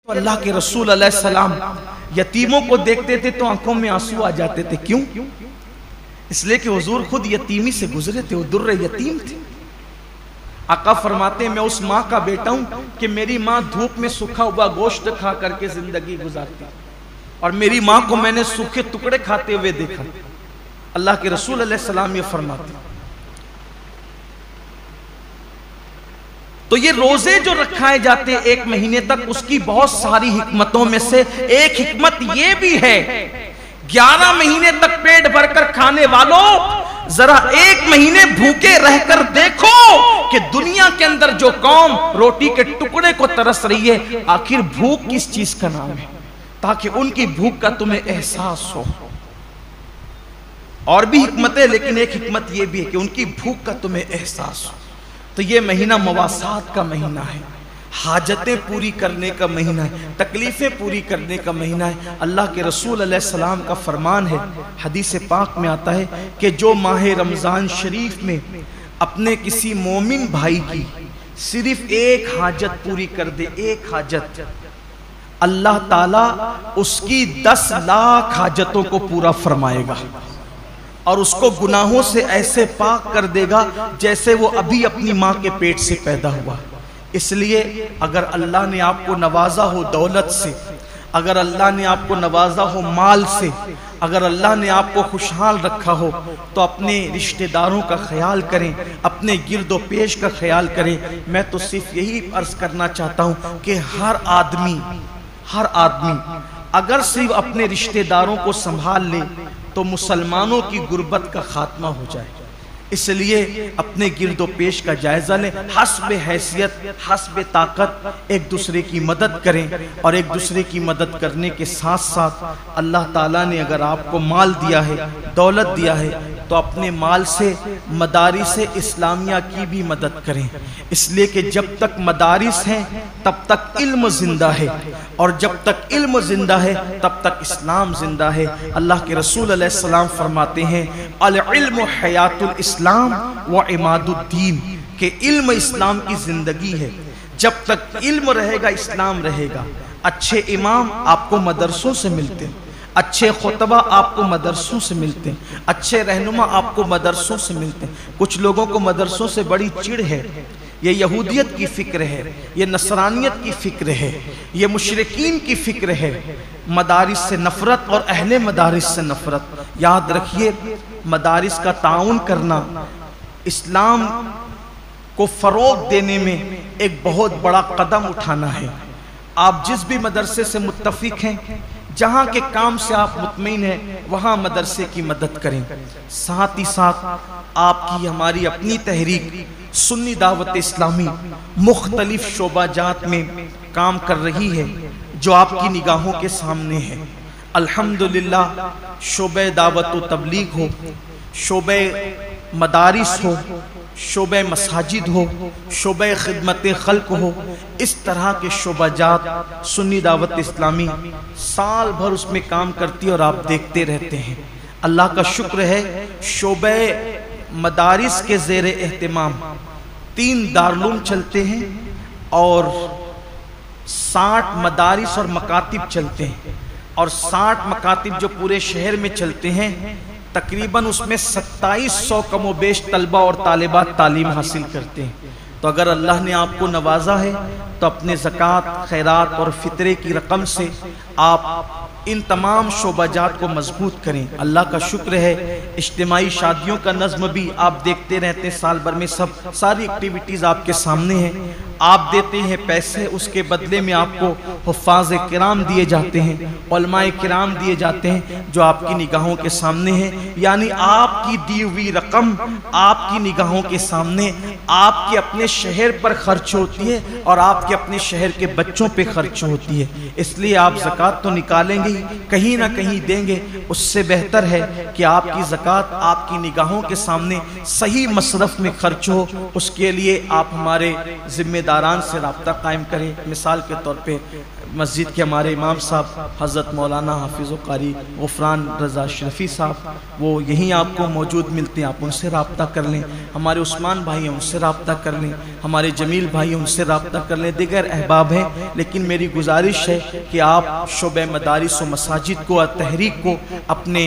تو اللہ کے رسول علیہ السلام یتیموں کو دیکھتے تھے تو آنکھوں میں آنسو آ جاتے تھے. کیوں؟ اس لیے کہ حضور خود یتیمی سے گزرے تھے, وہ در یتیم تھے. آقا فرماتے ہیں میں اس ماں کا بیٹا ہوں کہ میری ماں دھوپ میں سکھا ہوا گوشت کھا کر کے زندگی گزارتی, اور میری ماں کو میں نے سوکھے ٹکڑے کھاتے ہوئے دیکھا. اللہ کے رسول علیہ السلام یہ فرماتے ہیں. تو یہ روزے جو رکھائے جاتے ہیں ایک مہینے تک, اس کی بہت ساری حکمتوں میں سے ایک حکمت یہ بھی ہے 11 مہینے تک پیٹ بھر کر کھانے والوں ذرا ایک مہینے بھوکے رہ کر دیکھو کہ دنیا کے اندر جو قوم روٹی کے ٹکڑے کو ترس رہی ہے آخر بھوک کس چیز کا نام ہے, تاکہ ان کی بھوک کا تمہیں احساس ہو. اور بھی حکمتیں, لیکن ایک حکمت یہ بھی ہے کہ ان کی بھوک کا تمہیں احساس ہو. تو یہ مہینہ مواسات کا مہینہ ہے, حاجتیں پوری کرنے کا مہینہ ہے, تکلیفیں پوری کرنے کا مہینہ ہے. اللہ کے رسول علیہ السلام کا فرمان ہے, حدیث پاک میں آتا ہے کہ جو ماہ رمضان شریف میں اپنے کسی مومن بھائی کی صرف ایک حاجت پوری کر دے, ایک حاجت, اللہ تعالیٰ اس کی 10 لاکھ حاجتوں کو پورا فرمائے گا, اور اس کو گناہوں سے ایسے پاک کر دے گا جیسے وہ ابھی اپنی ماں کے پیٹ سے پیدا ہوا. اس لیے اگر اللہ نے آپ کو نوازا ہو دولت سے, اگر اللہ نے آپ کو نوازا ہو مال سے, اگر اللہ نے آپ کو خوشحال رکھا ہو, تو اپنے رشتہ داروں کا خیال کریں, اپنے گرد و پیش کا خیال کریں. میں تو صرف یہی عرض کرنا چاہتا ہوں کہ ہر آدمی اگر صرف اپنے رشتہ داروں کو سنبھال لے تو مسلمانوں کی غربت کا خاتمہ ہو جائے. اس لیے اپنے گرد و پیش کا جائزہ لیں, حسب حیثیت حسب طاقت ایک دوسرے کی مدد کریں, اور ایک دوسرے کی مدد کرنے کے ساتھ ساتھ اللہ تعالیٰ نے اگر آپ کو مال دیا ہے, دولت دیا ہے, تو اپنے مال سے مدارس اسلامیہ کی بھی مدد کریں. اس لیے کہ جب تک مدارس ہیں تب تک علم زندہ ہے, اور جب تک علم زندہ ہے تب تک اسلام زندہ ہے. اللہ کے رسول علیہ السلام فرماتے ہیں العلم حیات الاسلام و عماد الدین, کہ علم اسلام کی زندگی ہے. جب تک علم رہے گا اسلام رہے گا. اچھے امام آپ کو مدرسوں سے ملتے ہیں, اچھے خطبہ آپ کو مدرسوں سے ملتے ہیں, اچھے رہنما آپ کو مدرسوں سے ملتے ہیں. کچھ لوگوں کو مدرسوں سے بڑی چڑ ہے, یہ یہودیت کی فکر ہے, یہ نصرانیت کی فکر ہے, یہ مشرکین کی فکر ہے. مدارس سے نفرت اور اہل مدارس سے نفرت. یاد رکھیے مدارس کا تعاون کرنا اسلام کو فروغ دینے میں ایک بہت بڑا قدم اٹھانا ہے. آپ جس بھی مدرسے سے متفق ہیں, جہاں کے کام سے آپ مطمئن ہیں, وہاں مدرسے کی مدد کریں. ساتھ ہی ساتھ آپ کی ہماری اپنی تحریک سنی دعوت اسلامی مختلف شعبہ جات میں کام کر رہی ہے جو آپ کی نگاہوں کے سامنے ہے. الحمدللہ شعبہ دعوت و تبلیغ ہو, شعبہ مدارس ہو, شعبہ مساجد ہو, شعبہ خدمت خلق ہو, اس طرح کے شعبہ جات سنی دعوت اسلامی سال بھر اس میں کام کرتی اور آپ دیکھتے رہتے ہیں. اللہ کا شکر ہے شعبہ مدارس کے زیر اہتمام 3 دارالعلوم چلتے ہیں اور 60 مدارس اور مکاتب چلتے ہیں, اور 60 مکاتب جو پورے شہر میں چلتے ہیں تقریباً اس میں 2700 کم و بیش طلبہ اور طالبات تعلیم حاصل کرتے ہیں. تو اگر اللہ نے آپ کو نوازا ہے تو اپنے زکوٰۃ, خیرات اور فطرے کی رقم سے آپ ان تمام شعبہ جات کو مضبوط کریں. اللہ کا شکر ہے اجتماعی شادیوں کا نظم بھی آپ دیکھتے رہتے ہیں, سال بھر میں ساری ایکٹیویٹیز آپ کے سامنے ہیں. آپ دیتے ہیں پیسے, اس کے بدلے میں آپ کو حفاظ کرام دیے جاتے ہیں, علماء کرام دیے جاتے ہیں جو آپ کی نگاہوں کے سامنے ہیں. یعنی آپ کی دی ہوئی رقم آپ کی نگاہوں کے سامنے آپ کے اپنے شہر پر خرچ ہوتی ہے اور آپ کے اپنے شہر کے بچوں پہ خرچ ہوتی ہے. اس لیے آپ زکوٰۃ تو نکالیں گے, کہیں نہ کہیں دیں گے. اس سے بہتر ہے کہ آپ کی زکوٰۃ آپ کی نگاہوں کے سامنے صحیح مصرف میں خرچ ہو. اس کے لیے آپ ہمارے ذمہ داران سے رابطہ قائم کریں. مثال کے طور پہ مسجد کے ہمارے امام صاحب حضرت مولانا حافظ و قاری غفران رضا شرفی صاحب, وہ یہیں آپ کو موجود ملتے ہیں, آپ ان سے رابطہ کر لیں. ہمارے عثمان بھائی ہیں, ان سے سے رابطہ کر لیں، ہمارے جمیل بھائی ان سے رابطہ کر لیں، دیگر احباب ہیں، لیکن میری گزارش ہے کہ آپ شعبہ مدارس و مساجد کو اور تحریک کو اپنے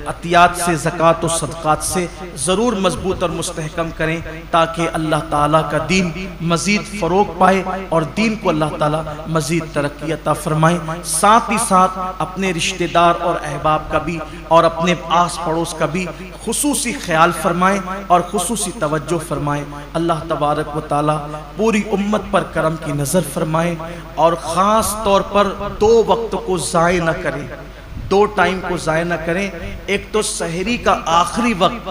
عطیات سے، زکوٰۃ و صدقات سے ضرور مضبوط اور مستحکم کریں، تاکہ اللہ تعالیٰ کا دین مزید فروغ پائے اور دین کو اللہ تعالیٰ مزید ترقی عطا فرمائیں۔ ساتھ ہی ساتھ اپنے رشتہ دار اور احباب کا بھی اور اپنے آس پڑوس کا بھی خصوصی خیال فرمائیں اور خصوصی توجہ فرمائیں۔ اللہ تبارک و تعالیٰ پوری امت پر کرم کی نظر فرمائیں اور خاص طور پر 2 وقت کو ضائع نہ کریں، 2 ٹائم کو ضائع نہ کریں۔ ایک تو سحری کا آخری وقت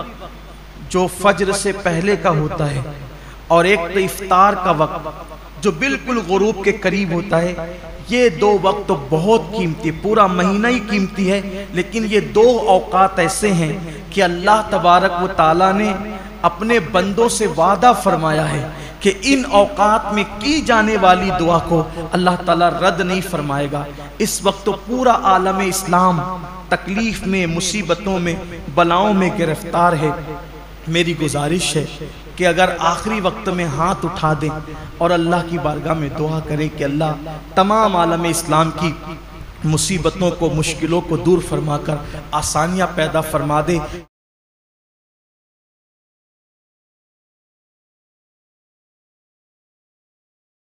جو فجر سے پہلے کا ہوتا ہے، اور ایک تو افطار کا وقت جو بالکل غروب کے قریب ہوتا ہے۔ یہ 2 وقت تو بہت قیمتی، پورا مہینہ ہی قیمتی ہے، لیکن یہ 2 اوقات ایسے ہیں کہ اللہ تبارک و تعالیٰ نے اپنے بندوں سے وعدہ فرمایا ہے کہ ان اوقات میں کی جانے والی دعا کو اللہ تعالیٰ رد نہیں فرمائے گا۔ اس وقت تو پورا عالم اسلام تکلیف میں، مصیبتوں میں، بلاؤں میں گرفتار ہے۔ میری گزارش ہے کہ اگر آخری وقت میں ہاتھ اٹھا دیں اور اللہ کی بارگاہ میں دعا کریں کہ اللہ تمام عالم اسلام کی مصیبتوں کو، مشکلوں کو دور فرما کر آسانیاں پیدا فرما دے۔